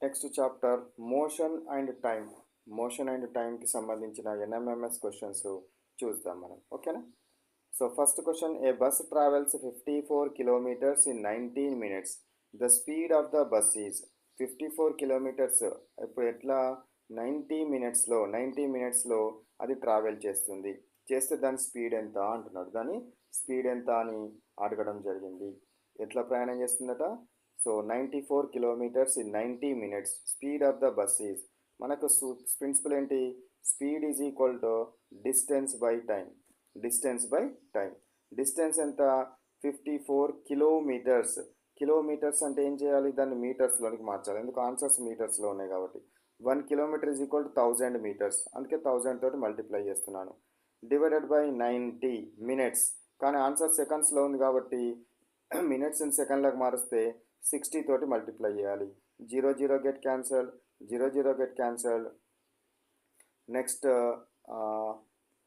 Next chapter motion and టైంకి సంబంధించిన NMMS questions చూద్దాం మనం. ఓకేనా? So first question, A bus travels 54 kilometres in 19 minutes. The speed of the bus is 54 kilometres. ఇప్పుడు ఎట్లా 90 మినిట్స్లో అది ట్రావెల్ చేస్తే దాని స్పీడ్ ఎంత అంటున్నాడు. దాని స్పీడ్ ఎంత అని అడగడం జరిగింది. ఎట్లా ప్రయాణం చేస్తుందట? So 94 kilometres in 90 minutes. Speed of the bus is, మనకు ప్రిన్సిపల్ ఏంటి? Speed is equal to distance by time. Distance ఎంత? 54 కిలోమీటర్స్. కిలోమీటర్స్ అంటే ఏం చేయాలి? దాన్ని మీటర్స్లోనికి మార్చాలి. ఎందుకు? ఆన్సర్స్ మీటర్స్లో ఉన్నాయి కాబట్టి. 1 kilometre is equal to 1000 metres. అందుకే 1000 తోటి మల్టిప్లై చేస్తున్నాను. Divided by 90 minutes. కానీ ఆన్సర్ సెకండ్స్లో ఉంది కాబట్టి మినిట్స్ ఇన్ సెకండ్లకు మారిస్తే 60 తోటి మల్టిప్లై చేయాలి. 0 get cancelled, 0 get cancelled. Next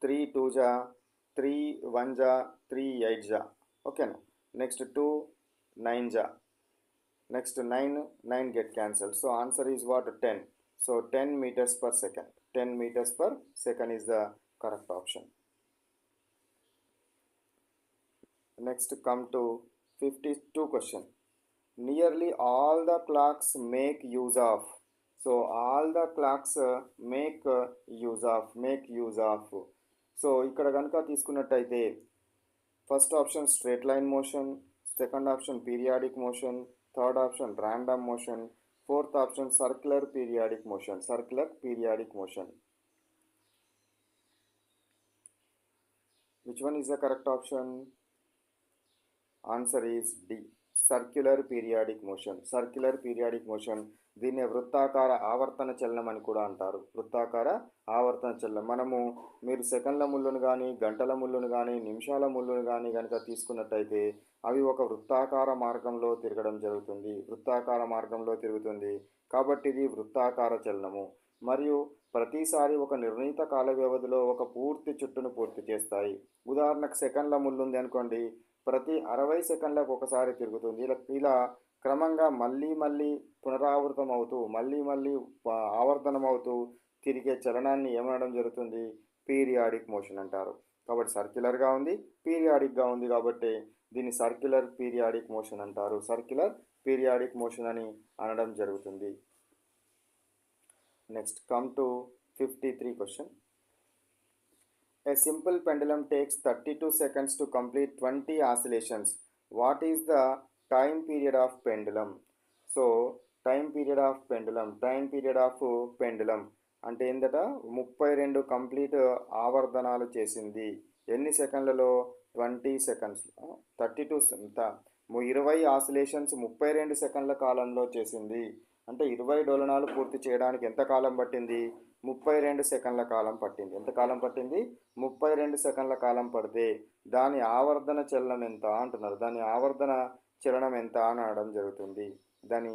3 2 జా, 3 1 జా, 3 8 జా. ఓకేనా? నెక్స్ట్ 2 9 జా, next 9 get cancelled. So answer is what? 10. So 10 meters per second. 10 meters per second is the correct option. Next come to 52 question. Nearly all the clocks make use of. So all the clocks make use of. So ఇక్కడ కనుక తీసుకున్నట్టయితే first option straight line motion, second option periodic motion, third option random motion, fourth option circular periodic motion. Which one is the correct option? Answer is D. Circular periodic motion. దీన్ని వృత్తాకార ఆవర్తన చలనం అని కూడా అంటారు. మీరు సెకండ్ల ముళ్ళును కానీ, గంటల ముళ్ళును కానీ, నిమిషాల ముళ్ళును కానీ కనుక తీసుకున్నట్టయితే అవి ఒక వృత్తాకార మార్గంలో తిరుగుతుంది. కాబట్టి ఇది వృత్తాకార చలనము. మరియు ప్రతిసారి ఒక నిర్ణీత కాల వ్యవధిలో ఒక పూర్తి చుట్టును పూర్తి చేస్తాయి. ఉదాహరణకు సెకండ్ల ముళ్ళు ఉంది అనుకోండి, ప్రతి 60 సెకండ్లకు ఒకసారి తిరుగుతుంది. ఇలా క్రమంగా మళ్ళీ పునరావృతం అవుతూ ఆవర్తనం అవుతూ తిరిగే చలనాన్ని ఏమనడం జరుగుతుంది? పీరియాడిక్ మోషన్ అంటారు. కాబట్టి సర్క్యులర్గా ఉంది, పీరియాడిక్గా ఉంది కాబట్టి దీన్ని సర్క్యులర్ పీరియాడిక్ మోషన్ అంటారు. అని అనడం జరుగుతుంది. Next come to 53 question. A simple pendulum takes 32 seconds to complete 20 oscillations. What is the time period of pendulum? So, time period of pendulum అంటే ఏందట? 32 కంప్లీట్ ఆవర్తనాలు చేసింది. ఎన్ని సెకండ్లలో? 20 seconds. 20 ఆసిలేషన్స్ 32 సెకండ్ల కాలంలో చేసింది. అంటే 20 డోలనాలు పూర్తి చేయడానికి ఎంత కాలం పట్టింది? 32 సెకండ్ల కాలం పట్టింది. ఎంత కాలం పట్టింది? 32 సెకండ్ల కాలం పడితే దాని ఆవర్తన చలనం ఎంత అంటున్నారు. దాని ఆవర్తన చలనం ఎంత అని అనడం జరుగుతుంది. దాని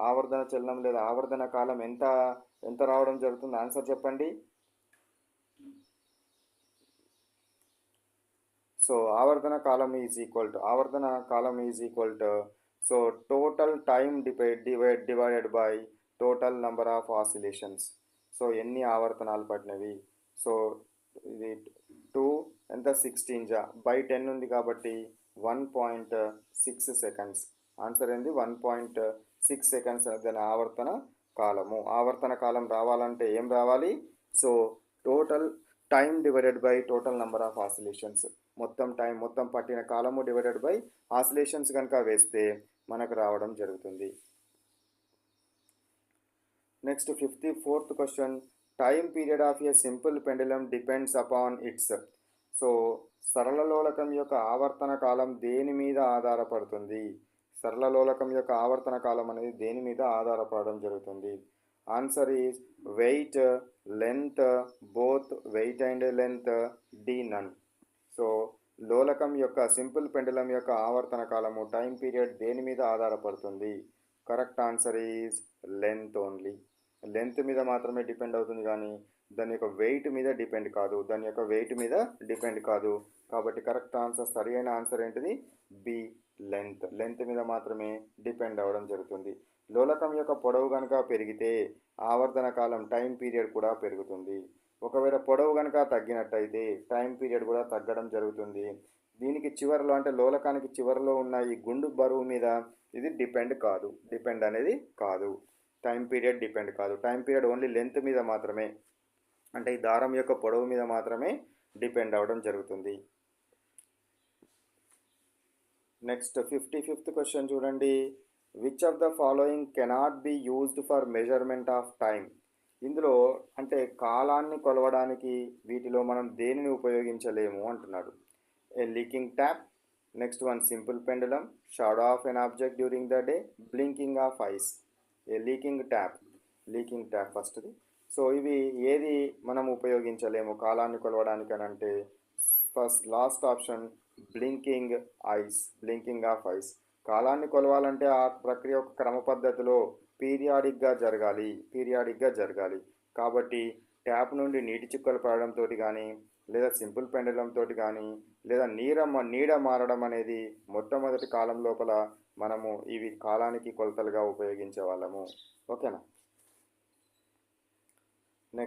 ఆవర్తన చలనం లేదా ఆవర్తన కాలం ఎంత రావడం జరుగుతుంది? ఆన్సర్ చెప్పండి. సో ఆవర్తన కాలం is equal to so total time divided by total number of oscillations. So ఎన్ని ఆవర్తనాలు పడినవి? సో ఇది 2 ఎంత? 16 జా, బై 10 ఉంది కాబట్టి 1.6 సెకండ్స్. ఆన్సర్ ఏంది? 1.6 సెకండ్స్ దాని ఆవర్తన కాలం రావాలంటే ఏం రావాలి? So total time divided by total number of oscillations. మొత్తం పట్టిన కాలము డివైడెడ్ బై ఆసిలేషన్స్ కనుక వేస్తే మనకు రావడం జరుగుతుంది. Next 54th question. Time period of A simple pendulum depends upon it's. So సరళ లోలకం యొక్క ఆవర్తన కాలం దేని మీద ఆధారపడుతుంది? సరళ లోలకం యొక్క ఆవర్తన కాలం అనేది దేని మీద ఆధారపడడం జరుగుతుంది? Answer is weight, length, both weight and length, D none. So లోలకం యొక్క సింపుల్ పెండులం యొక్క ఆవర్తన కాలము టైం పీరియడ్ దేని మీద ఆధారపడుతుంది? Correct answer is length only. Length మీద మాత్రమే డిపెండ్ అవుతుంది కానీ దాని యొక్క వెయిట్ మీద డిపెండ్ కాదు. కాబట్టి కరెక్ట్ ఆన్సర్, సరైన ఆన్సర్ ఏంటిది? బి, లెంత్ మీద మాత్రమే డిపెండ్ అవ్వడం జరుగుతుంది. లోలకం యొక్క పొడవు కనుక పెరిగితే ఆవర్తన కాలం టైం పీరియడ్ కూడా పెరుగుతుంది. ఒకవేళ పొడవు కనుక తగ్గినట్టయితే టైం పీరియడ్ కూడా తగ్గడం జరుగుతుంది. దీనికి చివరిలో అంటే లోలకానికి చివరిలో ఉన్న ఈ గుండు బరువు మీద ఇది డిపెండ్ అనేది కాదు. టైం పీరియడ్ డిపెండ్ కాదు. టైం పీరియడ్ ఓన్లీ లెంత్ మీద మాత్రమే, అంటే ఈ దారం యొక్క పొడవు మీద మాత్రమే డిపెండ్ అవ్వడం జరుగుతుంది. నెక్స్ట్ 55th క్వశ్చన్ చూడండి. Which of the following cannot be used for measurement of time? ఇందులో అంటే కాలాన్ని కొలవడానికి వీటిలో మనం దేనిని ఉపయోగించలేము అంటున్నాడు. A leaking tap, next one simple pendulum, shadow of an object during the day, blinking of eyes. A leaking tap ఫస్ట్ది. సో ఇవి ఏది మనం ఉపయోగించలేము కాలాన్ని కొలవడానికి అని అంటే first last option blinking of eyes. కాలాన్ని కొలవాలంటే ఆ ప్రక్రియ ఒక క్రమ పద్ధతిలో పీరియాడిక్గా జరగాలి. కాబట్టి ట్యాప్ నుండి నీటి చుక్కలు పడడంతో కానీ, లేదా సింపుల్ పెండలంతో కానీ, లేదా నీడ మారడం అనేది మొట్టమొదటి కాలం లోపల మనము ఇవి కాలానికి కొలతలుగా ఉపయోగించే వాళ్ళము. ఓకేనా?